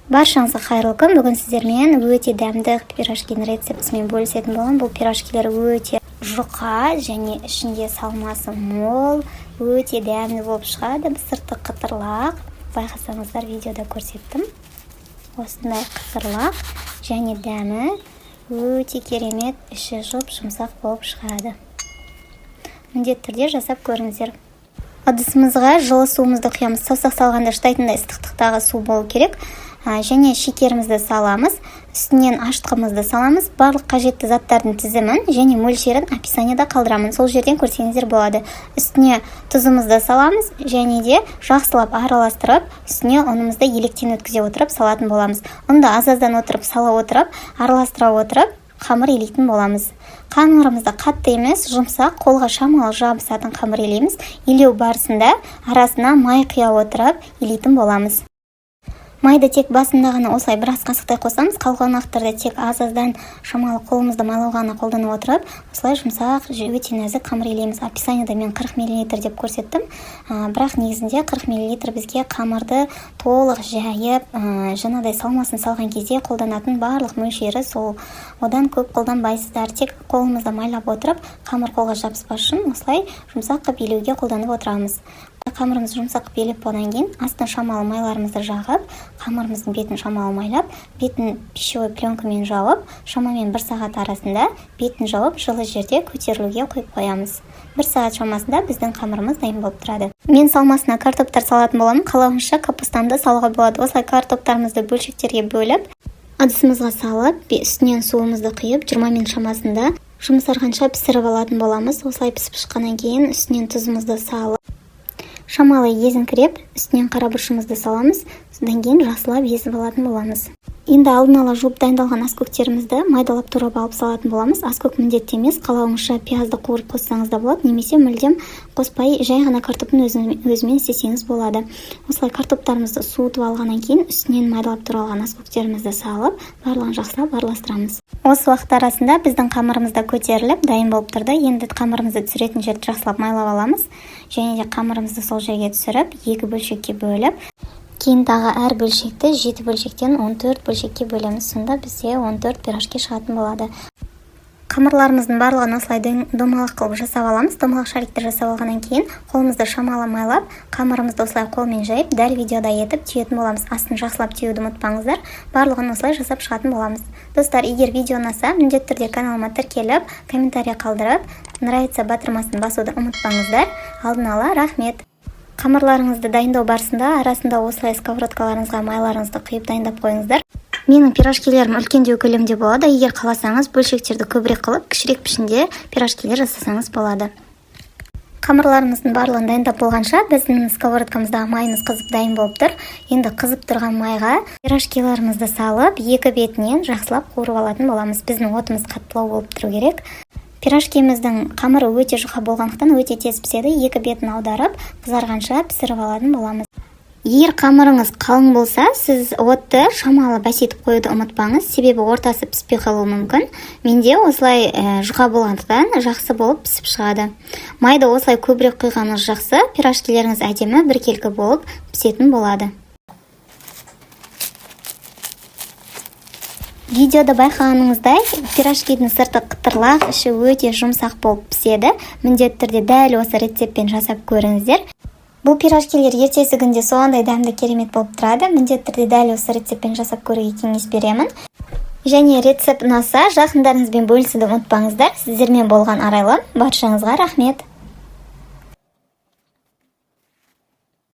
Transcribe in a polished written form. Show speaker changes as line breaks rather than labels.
Баршаңызға қайырлы күн. Бүгін сіздермен өте дәмді пирожкидің рецептісімен бөлісетін боламын. Бұл пирожкилер өте жұқа және ішінде салмасы мол, өте дәмді болып шығады. Сырты қытырлақ. Байқасаңыздар, видеода көрсеттім. Осындай қытырлақ және дәмі өте керемет, іші жұмсақ болып шығады. Міндетті түрде жасап көріңіздер. Ыдысымызға жылы суымызды құямыз. Саусақ салғанда шыдайтындай ыстықтықтағы су болу керек. Және шекерімізді саламыз, үстінен ашытқымызды саламыз. Барлық қажетті заттардың тізімін және мөлшерін описанияда қалдырамын. Сол жерден көрсеңіздер болады. Үстіне тұзымызды саламыз және де жақсылап араластырып, үстіне ұнымызды електен өткізе отырып салатын боламыз. Ұнды аз-аздан отырып, сала отырып, араластыра отырып, қамыр илейтін боламыз. Қамырымызды қатты емес, жұмсақ, қолға шамалы жабысатын қамыр илейміз. Илеу барысында арасына май құя отырып илейтін боламыз. Майды тек басында ғана осылай біраз қасықтай қосамыз, қалған ақтарда тек аз-аздан шамалы қолымызды майлауға қолданып отырып, осылай жұмсақ, өте нәзік қамыр илейміз. Описанияда мен 40 мл деп көрсеттім. Бірақ негізінде 40 мл бізге қамырды толық жайып, жаңағыдай салмасын салған кезде қолданатын барлық мөлшері сол. Одан көп қолданбайсыздар. Тек қолымызды майлап отырып, қамыр қолға жабыспас үшін осылай жұмсақ қып илеуге қолданып отырамыз. Қамырымыз жұмсақ беліп болған кейін, астына шамалы майларымызды жағып, қамырымыздың бетін шамалы майлап, бетін пищевой пленкамен жауып, шамамен 1 сағат арасында бетін жауып, жылы жерде көтерілуге қойып қоямыз. 1 сағат шамасында біздің қамырымыз дайын болып тұрады. Мен салмасына картоптар салатын боламын. Қалауынша капустамды салуға болады. Осылай картоптарымызды бөлшектерге бөліп, ыдысымызға салып, үстінен суымызды құйып, 20 минут шамасында жұмсарғанша пісіріп алатын боламыз. Осылай пісіп шыққаннан кейін үстінен тұзымызды салып, шамалы езіңкіреп, үстінен қарабұршымызды саламыз, содан кейін жақсылап езіп алатын боламыз. Енді алдын ала жуып дайындалған аскөктерімізді майдалап турап алып салатын боламыз. Аскөк міндетті емес, қалауыңызша пиязды қуырып қоссаңыз да болады, немесе мүлдем қоспай жай ғана картоптың өзімен істесеңіз болады. Осылай картоптарымызды суытып алғаннан кейін үстінен майдалап туралған аскөктерімізді салып, барлығын жақсылап араластырамыз. Осы уақыт арасында біздің қамырымыз да көтеріліп, дайын болып тұрды. Енді қамырымызды түсіретін жерді жақсылап майлап аламыз. Және де қамырымызды сол жерге түсіріп, 2 бөлшекке бөліп, кейін тағы әр бөлшекті 7 бөлшектен 14 бөлшекке бөлеміз. Сонда бізде 14 пирожки шығатын болады. Қамырларымыздың барлығын осылай домалақ қылып жасап аламыз. Домалақ шарикті жасап алғаннан кейін қолымызды шамалы майлап, қамырымызды осылай қолмен жайып, дәл видеода етіп түйетін боламыз. Астын жақсылап түйуді ұмытпаңыздар. Барлығын осылай жасап шығатын боламыз. Достар, егер видео ұнаса, міндетті түрде каналыма тіркеліп, комментарий қалдырып, нравится батырмасын басуды ұмытпаңыздар. Алдын ала рахмет. Қамырларыңызды дайындау барысында арасында осылай сковородкаларыңызға майларыңызды құйып дайындап қойыңыздар. Менің пирожкилерім үлкендеу көлемде болады. Егер қаласаңыз, бөлшектерді көбірек қылып, кішірек пішінде пирожкилер жасасаңыз болады. Қамырларымыздың барлығын дайындап болғанша, біздің сковородкамыздағы майымыз қызып дайын болып тұр. Енді қызып тұрған майға пирожкиларымызды салып, 2 бетінен жақсылап қуырып алатын боламыз. Біздің отымыз қаттылау болып тұру керек. Пирожкиміздің қамыры өте жұқа болғандықтан өте тез піседі. 2 бетін аударып, қызарғанша пісіріп алатын боламыз. Егер қамырыңыз қалың болса, сіз отты шамалы бәсетіп қоюды ұмытпаңыз, себебі ортасы піспей қалуы мүмкін. Менде осылай жұқа болғандықтан жақсы болып пісіп шығады. Майды осылай көбірек құйғаныңыз жақсы, пирожкилеріңіз әдемі біркелкі болып пісетін болады. Видеода байқағаныңыздай, пирожкидің сырты қытырлақ, іші өте жұмсақ болып піседі. Міндетті түрде дәл осы рецептпен жасап көріңіздер. Бұл пирожкилер ертесі күнде соғандай дәмді керемет болып тұрады. Міндетті түрде дәл осы рецептпен жасап көруге кеңес беремін. Және рецепт ұнаса, жақындарыңызбен бөлісуді ұмытпаңыздар. Сіздермен болған арайлым. Баршаңызға рахмет.